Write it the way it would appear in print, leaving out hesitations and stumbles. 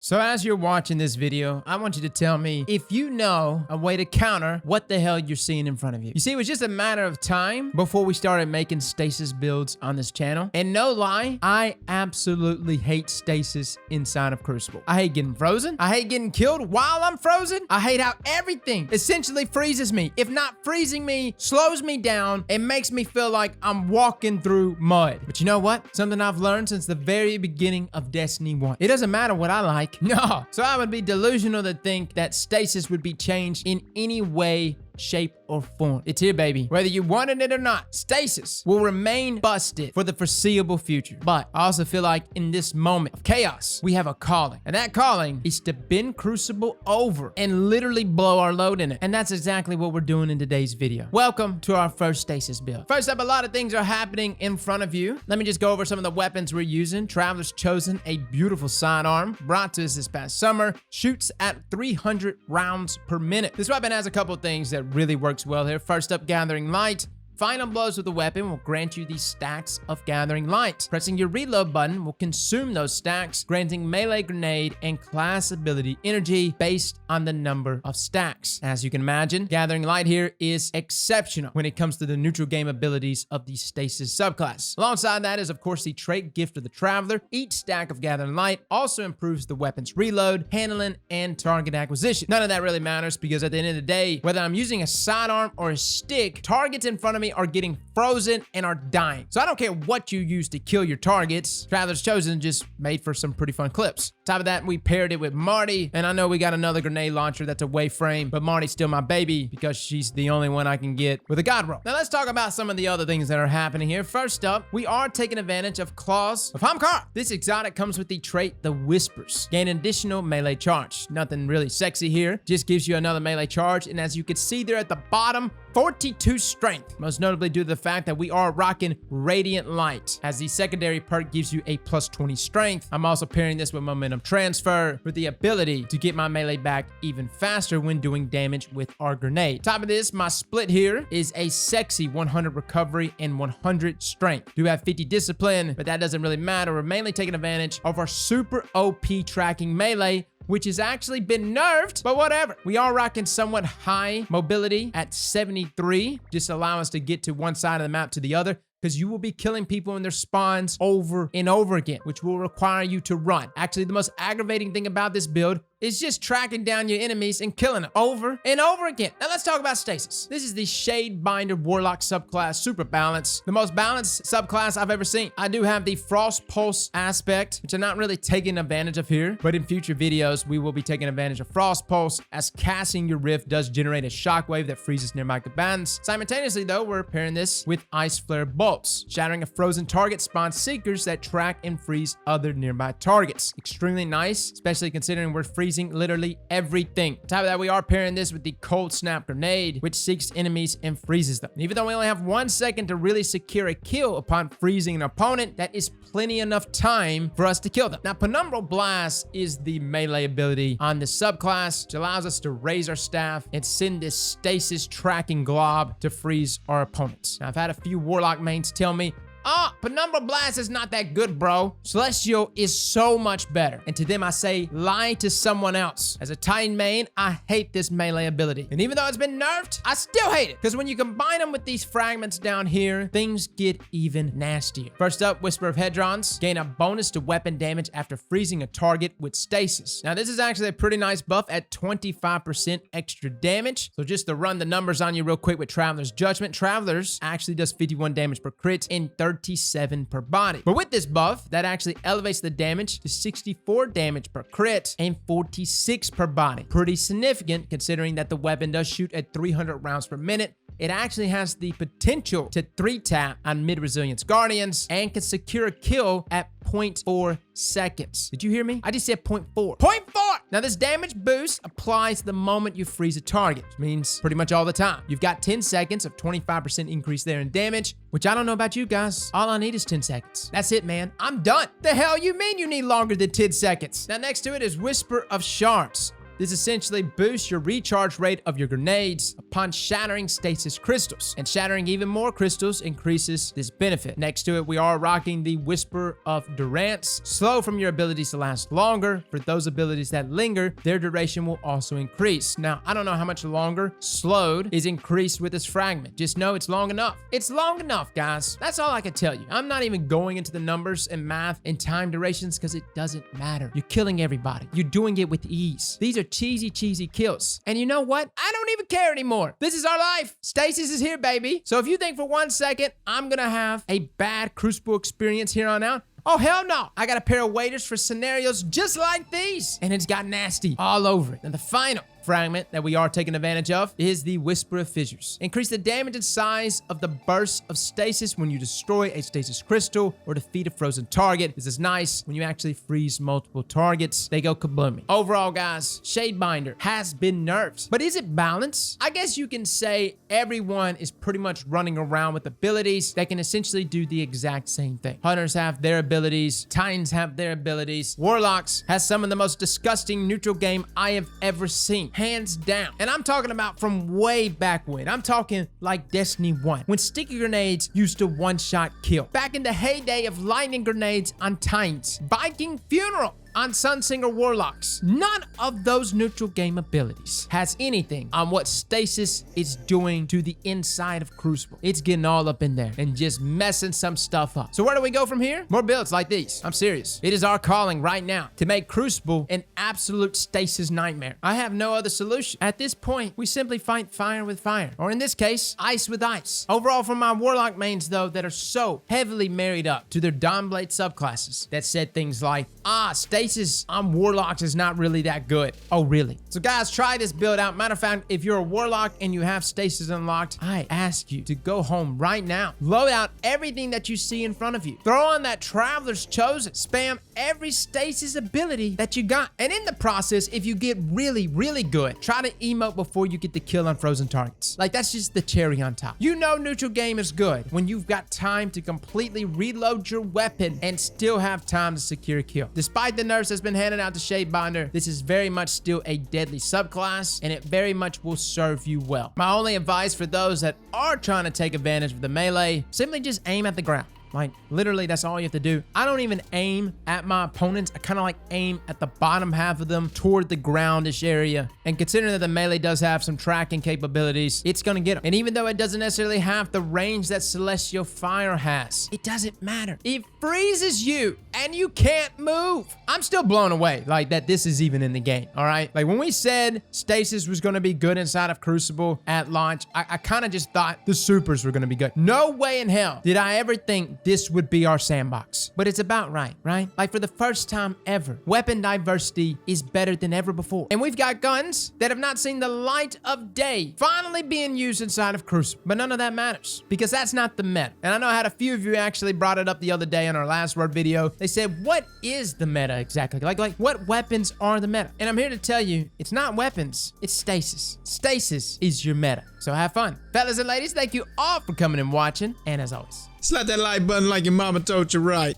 So as you're watching this video, I want you to tell me if you know a way to counter what the hell you're seeing in front of you. You see, it was just a matter of time before we started making stasis builds on this channel. And no lie, I absolutely hate stasis inside of Crucible. I hate getting frozen. I hate getting killed while I'm frozen. I hate how everything essentially freezes me. If not freezing me, slows me down, and makes me feel like I'm walking through mud. But you know what? Something I've learned since the very beginning of Destiny 1. It doesn't matter what I like. No. So I would be delusional to think that stasis would be changed in any way, shape, or form. It's here, baby. Whether you wanted it or not, stasis will remain busted for the foreseeable future. But I also feel like in this moment of chaos, we have a calling. And that calling is to bend Crucible over and literally blow our load in it. And that's exactly what we're doing in today's video. Welcome to our first stasis build. First up, a lot of things are happening in front of you. Let me just go over some of the weapons we're using. Traveler's chosen a beautiful sidearm brought to us this past summer. Shoots at 300 rounds per minute. This weapon has a couple of things that really works well here. First up, Gathering Light. Final blows with the weapon will grant you these stacks of Gathering Light. Pressing your reload button will consume those stacks, granting melee grenade and class ability energy based on the number of stacks. As you can imagine, Gathering Light here is exceptional when it comes to the neutral game abilities of the Stasis subclass. Alongside that is, of course, the trait Gift of the Traveler. Each stack of Gathering Light also improves the weapon's reload, handling, and target acquisition. None of that really matters because at the end of the day, whether I'm using a sidearm or a stick, targets in front of me are getting frozen and are dying. So I don't care what you use to kill your targets. Traveler's Chosen just made for some pretty fun clips. Top of that, we paired it with Marty, and I know we got another grenade launcher that's a wave frame, but Marty's still my baby because she's the only one I can get with a god roll. Now let's talk about some of the other things that are happening here. First up, we are taking advantage of Claws of Hamkar. This exotic comes with the trait The Whispers. Gain additional melee charge. Nothing really sexy here, just gives you another melee charge, and as you can see there at the bottom, 42 strength, most notably due to the fact that we are rocking Radiant Light. As the secondary perk gives you a plus 20 strength, I'm also pairing this with Momentum Transfer with the ability to get my melee back even faster when doing damage with our grenade. Top of this, my split here is a sexy 100 recovery and 100 strength. Do have 50 discipline, but that doesn't really matter. We're mainly taking advantage of our super OP tracking melee, which has actually been nerfed, but whatever. We are rocking somewhat high mobility at 73, just allow us to get to one side of the map to the other, because you will be killing people in their spawns over and over again, which will require you to run. Actually, the most aggravating thing about this build is just tracking down your enemies and killing them over and over again. Now let's talk about Stasis. This is the Shadebinder Warlock subclass, super balanced. The most balanced subclass I've ever seen. I do have the Frost Pulse aspect, which I'm not really taking advantage of here, but in future videos, we will be taking advantage of Frost Pulse, as casting your Rift does generate a shockwave that freezes nearby combatants. Simultaneously though, we're pairing this with Ice Flare Bolts. Shattering a frozen target spawns Seekers that track and freeze other nearby targets. Extremely nice, especially considering we're freezing literally everything. On top of that, we are pairing this with the Cold Snap Grenade, which seeks enemies and freezes them. And even though we only have 1 second to really secure a kill upon freezing an opponent, that is plenty enough time for us to kill them. Now, Penumbral Blast is the melee ability on the subclass, which allows us to raise our staff and send this stasis tracking glob to freeze our opponents. Now, I've had a few Warlock mains tell me, Penumbral Blast is not that good, bro. Celestial is so much better. And to them, I say, lie to someone else. As a Titan main, I hate this melee ability. And even though it's been nerfed, I still hate it. Because when you combine them with these fragments down here, things get even nastier. First up, Whisper of Hedrons. Gain a bonus to weapon damage after freezing a target with stasis. Now, this is actually a pretty nice buff at 25% extra damage. So just to run the numbers on you real quick with Traveler's Judgment, Travelers actually does 51 damage per crit and 37 per body. But with this buff, that actually elevates the damage to 64 damage per crit and 46 per body. Pretty significant considering that the weapon does shoot at 300 rounds per minute. It actually has the potential to 3-tap on mid-resilience guardians and can secure a kill at 0.4 seconds. Did you hear me? I just said 0.4. 0.4! Now, this damage boost applies the moment you freeze a target, which means pretty much all the time. You've got 10 seconds of 25% increase there in damage, which I don't know about you guys. All I need is 10 seconds. That's it, man. I'm done. The hell you mean you need longer than 10 seconds? Now, next to it is Whisper of Shards. This essentially boosts your recharge rate of your grenades upon shattering stasis crystals, and shattering even more crystals increases this benefit. Next to it, we are rocking the Whisper of Durance. Slow from your abilities to last longer. For those abilities that linger, their duration will also increase. Now, I don't know how much longer slowed is increased with this fragment. Just know it's long enough. It's long enough, guys. That's all I can tell you. I'm not even going into the numbers and math and time durations because it doesn't matter. You're killing everybody. You're doing it with ease. These are cheesy kills. And you know what? I don't even care anymore. This is our life. Stasis is here, baby. So if you think for 1 second I'm gonna have a bad Crucible experience here on out, oh, hell no. I got a pair of waders for scenarios just like these. And it's got nasty all over it. And the final fragment that we are taking advantage of is the Whisper of Fissures. Increase the damage and size of the burst of stasis when you destroy a stasis crystal or defeat a frozen target. This is nice when you actually freeze multiple targets. They go kabooming. Overall, guys, Shadebinder has been nerfed. But is it balanced? I guess you can say everyone is pretty much running around with abilities that can essentially do the exact same thing. Hunters have their abilities. Titans have their abilities. Warlocks has some of the most disgusting neutral game I have ever seen. Hands down. And I'm talking about from way back when. I'm talking like Destiny 1, when sticky grenades used to one-shot kill. Back in the heyday of lightning grenades on Titans. Viking Funeral on Sunsinger Warlocks. None of those neutral game abilities has anything on what Stasis is doing to the inside of Crucible. It's getting all up in there and just messing some stuff up. So where do we go from here? More builds like these. I'm serious. It is our calling right now to make Crucible an absolute Stasis nightmare. I have no other solution. At this point, we simply fight fire with fire, or in this case, ice with ice. Overall, for my Warlock mains though, that are so heavily married up to their Dawnblade subclasses that said things like, Stasis on Warlocks is not really that good. Oh, really? So guys, try this build out. Matter of fact, if you're a Warlock and you have Stasis unlocked, I ask you to go home right now. Load out everything that you see in front of you. Throw on that Traveler's Chosen. Spam every Stasis ability that you got. And in the process, if you get really good, try to emote before you get the kill on frozen targets. Like, that's just the cherry on top. You know neutral game is good when you've got time to completely reload your weapon and still have time to secure a kill. Despite the nerfs that's been handed out to Shadebinder, this is very much still a deadly subclass, and it very much will serve you well. My only advice for those that are trying to take advantage of the melee, simply just aim at the ground. Like, literally, that's all you have to do. I don't even aim at my opponents. I kind of like aim at the bottom half of them toward the groundish area. And considering that the melee does have some tracking capabilities, it's going to get them. And even though it doesn't necessarily have the range that Celestial Fire has, it doesn't matter. It freezes you and you can't move. I'm still blown away like that this is even in the game, all right? Like, when we said Stasis was going to be good inside of Crucible at launch, I kind of just thought the supers were going to be good. No way in hell did I ever think this would be our sandbox. But it's about right? Like, for the first time ever, weapon diversity is better than ever before. And we've got guns that have not seen the light of day finally being used inside of Crucible. But none of that matters because that's not the meta. And I know I had a few of you actually brought it up the other day in our last word video. They said, what is the meta exactly? Like what weapons are the meta? And I'm here to tell you, it's not weapons, it's Stasis. Stasis is your meta. So have fun. Fellas and ladies, thank you all for coming and watching. And as always, slap that like button like your mama told you right.